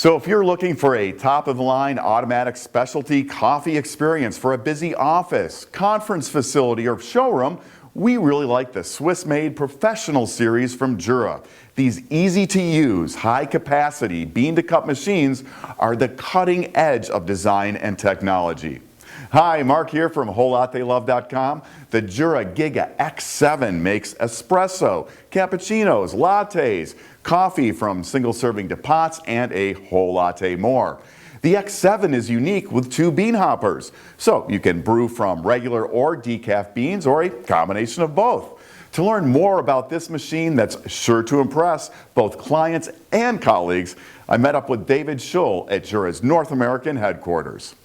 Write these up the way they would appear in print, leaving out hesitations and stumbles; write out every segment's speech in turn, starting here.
So if you're looking for a top-of-the-line automatic specialty coffee experience for a busy office, conference facility, or showroom, we really like the Swiss-made Professional series from Jura. These easy-to-use, high-capacity bean-to-cup machines are the cutting edge of design and technology. Hi, Mark here from WholeLatteLove.com. The Jura Giga X7 makes espresso, cappuccinos, lattes, coffee from single-serving to pots, and a whole latte more. The X7 is unique with 2 bean hoppers, so you can brew from regular or decaf beans or a combination of both. To learn more about this machine that's sure to impress both clients and colleagues, I met up with David Schull at Jura's North American headquarters.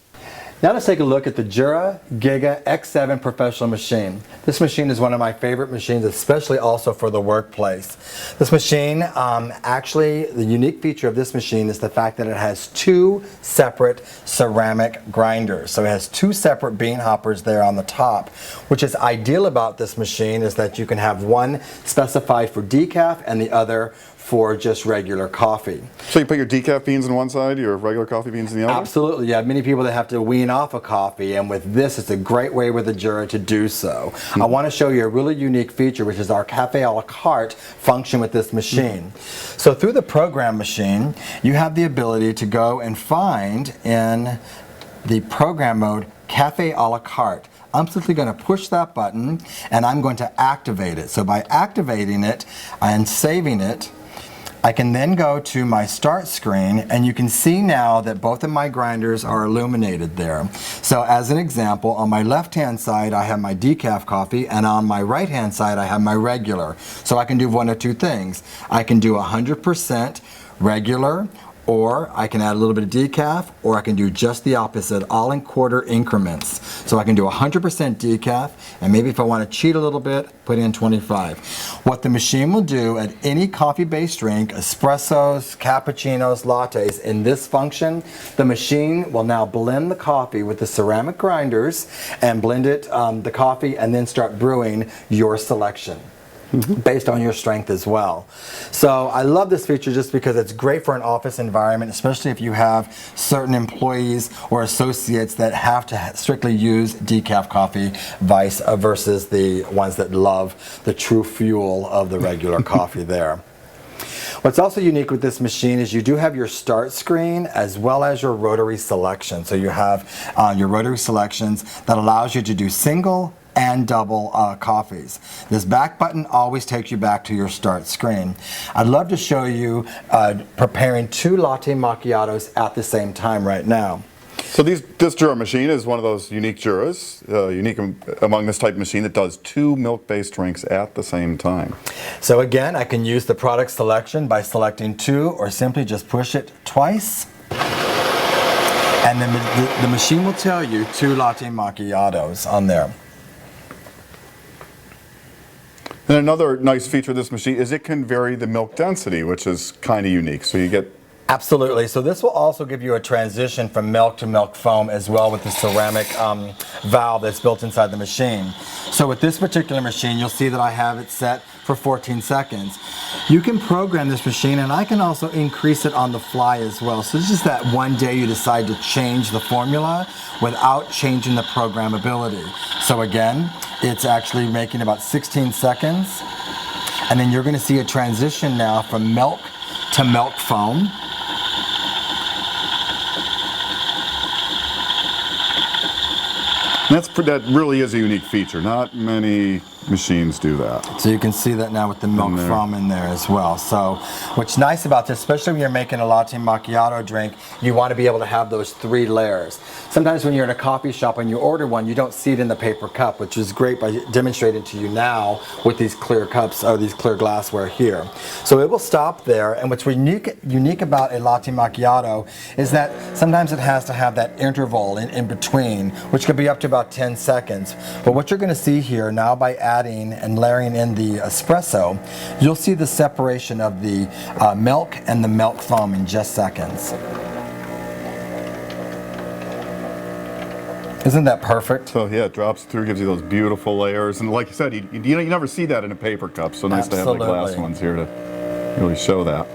Now let's take a look at the Jura Giga X7 Professional machine. This machine is one of my favorite machines, especially also for the workplace. This machine, actually, the unique feature of this machine is the fact that it has 2 separate ceramic grinders. So it has 2 separate bean hoppers there on the top. Which is ideal about this machine is that you can have one specified for decaf and the other for just regular coffee. So you put your decaf beans on one side, your regular coffee beans on the other? Absolutely. You have many people that have to wean off of coffee, and with this, it's a great way with the Jura to do so. I want to show you a really unique feature, which is our Cafe a la carte function with this machine. So through the program machine, you have the ability to go and find in the program mode Cafe a la carte. I'm simply going to push that button and I'm going to activate it. So by activating it and saving it, I can then go to my start screen, and you can see now that both of my grinders are illuminated there. So as an example, on my left hand side I have my decaf coffee, and on my right hand side I have my regular. So I can do one of 2 things. I can do 100% regular, or I can add a little bit of decaf, or I can do just the opposite, all in quarter increments. So I can do 100% decaf, and maybe if I want to cheat a little bit, put in 25. What the machine will do at any coffee-based drink, espressos, cappuccinos, lattes, in this function, the machine will now blend the coffee with the ceramic grinders and blend it, the coffee, and then start brewing your selection. Based on your strength as well. So I love this feature just because it's great for an office environment, especially if you have certain employees or associates that have to strictly use decaf coffee versus the ones that love the true fuel of the regular coffee there. What's also unique with this machine is you do have your start screen as well as your rotary selection. So you have your rotary selections that allows you to do single and double coffees. This back button always takes you back to your start screen. I'd love to show you preparing 2 latte macchiatos at the same time right now. So this Jura machine is one of those unique Juras, unique among this type of machine that does 2 milk-based drinks at the same time. So again, I can use the product selection by selecting 2 or simply just push it twice. And then the machine will tell you 2 latte macchiatos on there. And another nice feature of this machine is it can vary the milk density, which is kind of unique. So you get... Absolutely. So this will also give you a transition from milk to milk foam as well with the ceramic valve that's built inside the machine. So with this particular machine, you'll see that I have it set for 14 seconds. You can program this machine, and I can also increase it on the fly as well. So it's just that one day you decide to change the formula without changing the programmability. So again, it's actually making about 16 seconds. And then you're going to see a transition now from milk to milk foam. That really is a unique feature. Not many machines do that. So you can see that now with the milk foam in there as well. So what's nice about this, especially when you're making a latte macchiato drink, you want to be able to have those 3 layers. Sometimes when you're in a coffee shop and you order one, you don't see it in the paper cup, which is great by demonstrating to you now with these clear cups or these clear glassware here. So it will stop there, and what's unique about a latte macchiato is that sometimes it has to have that interval in between, which could be up to about 10 seconds. But what you're going to see here now by adding and layering in the espresso, you'll see the separation of the milk and the milk foam in just seconds. Isn't that perfect? So yeah, it drops through, gives you those beautiful layers, and like you said, you never see that in a paper cup, so nice to have the glass ones here to really show that.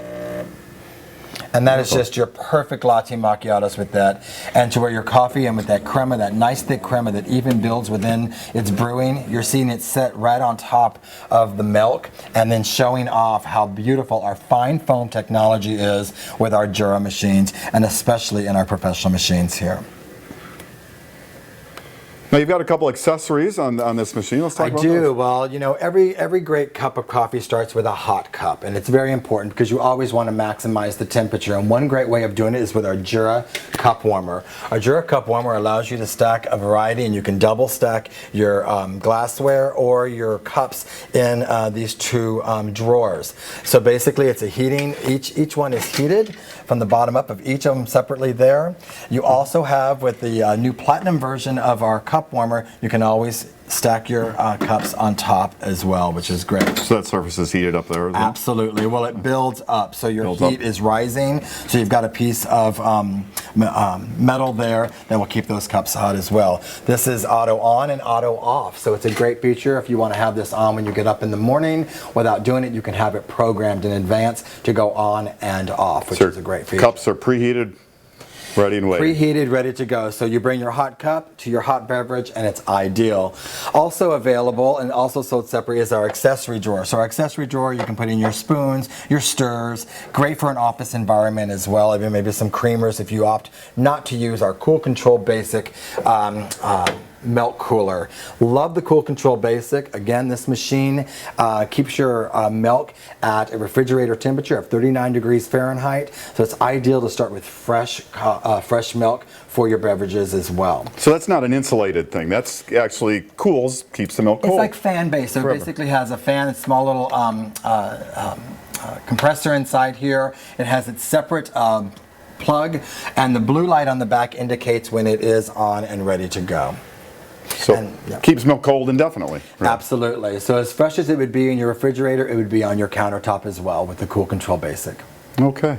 And that is just your perfect latte macchiatos with that. And to where your coffee and with that crema, that nice thick crema that even builds within its brewing, you're seeing it set right on top of the milk and then showing off how beautiful our fine foam technology is with our Jura machines, and especially in our professional machines here. Now you've got a couple accessories on this machine. Let's talk about those. I do. Well, you know, every great cup of coffee starts with a hot cup, and it's very important because you always want to maximize the temperature. And one great way of doing it is with our Jura Cup Warmer. Our Jura Cup Warmer allows you to stack a variety, and you can double stack your glassware or your cups in these two drawers. So basically, it's a heating. Each one is heated from the bottom up of each of them separately there. You also have, with the new platinum version of our cup warmer, you can always stack your cups on top as well, which is great. So that surface is heated up there as well? Absolutely. Well, it builds up, so your heat is rising. So you've got a piece of metal there that will keep those cups hot as well. This is auto on and auto off, so it's a great feature. If you want to have this on when you get up in the morning without doing it, you can have it programmed in advance to go on and off, which is a great feature. Cups are preheated, ready and waiting. Preheated, ready to go. So you bring your hot cup to your hot beverage, and it's ideal. Also available and also sold separately is our accessory drawer. So our accessory drawer, you can put in your spoons, your stirs. Great for an office environment as well. Even maybe some creamers if you opt not to use our Cool Control Basic milk cooler. Love the Cool Control Basic. Again, this machine keeps your milk at a refrigerator temperature of 39 degrees Fahrenheit. So it's ideal to start with fresh milk for your beverages as well. So that's not an insulated thing. That's actually cools, keeps the milk cold. It's like fan based. So it basically has a fan, a small little compressor inside here. It has its separate plug, and the blue light on the back indicates when it is on and ready to go. So keeps milk cold indefinitely. Right? Absolutely. So as fresh as it would be in your refrigerator, it would be on your countertop as well with the Cool Control Basic. Okay.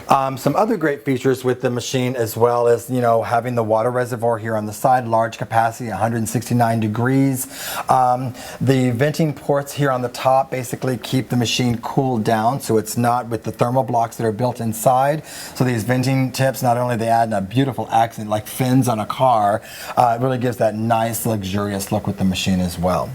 Some other great features with the machine as well as, you know, having the water reservoir here on the side, large capacity, 169 degrees. The venting ports here on the top basically keep the machine cooled down, so it's not with the thermal blocks that are built inside. So these venting tips, not only they add a beautiful accent like fins on a car, it really gives that nice luxurious look with the machine as well.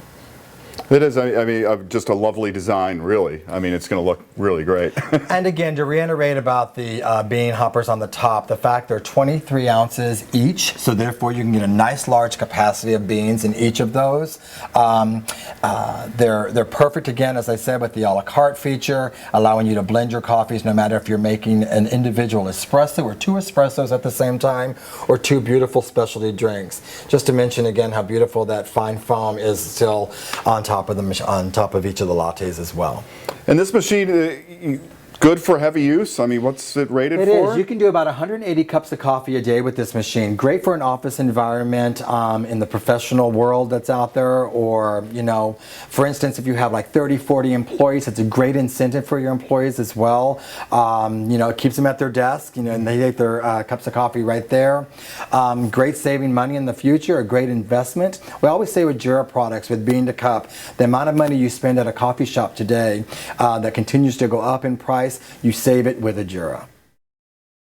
It is, I mean, just a lovely design, really. I mean, it's going to look really great. And again, to reiterate about the bean hoppers on the top, the fact they're 23 ounces each, so therefore you can get a nice large capacity of beans in each of those. They're perfect, again, as I said, with the a la carte feature, allowing you to blend your coffees no matter if you're making an individual espresso or two espressos at the same time, or two beautiful specialty drinks. Just to mention again how beautiful that fine foam is still on top of each of the lattes as well. And this machine, good for heavy use? I mean, what's it rated for? It is. You can do about 180 cups of coffee a day with this machine. Great for an office environment in the professional world that's out there, or, you know, for instance, if you have like 30, 40 employees, it's a great incentive for your employees as well. You know, it keeps them at their desk, you know, and they take their cups of coffee right there. Great saving money in the future, a great investment. We always say with Jura products, with bean to cup, the amount of money you spend at a coffee shop today that continues to go up in price, you save it with a Jura.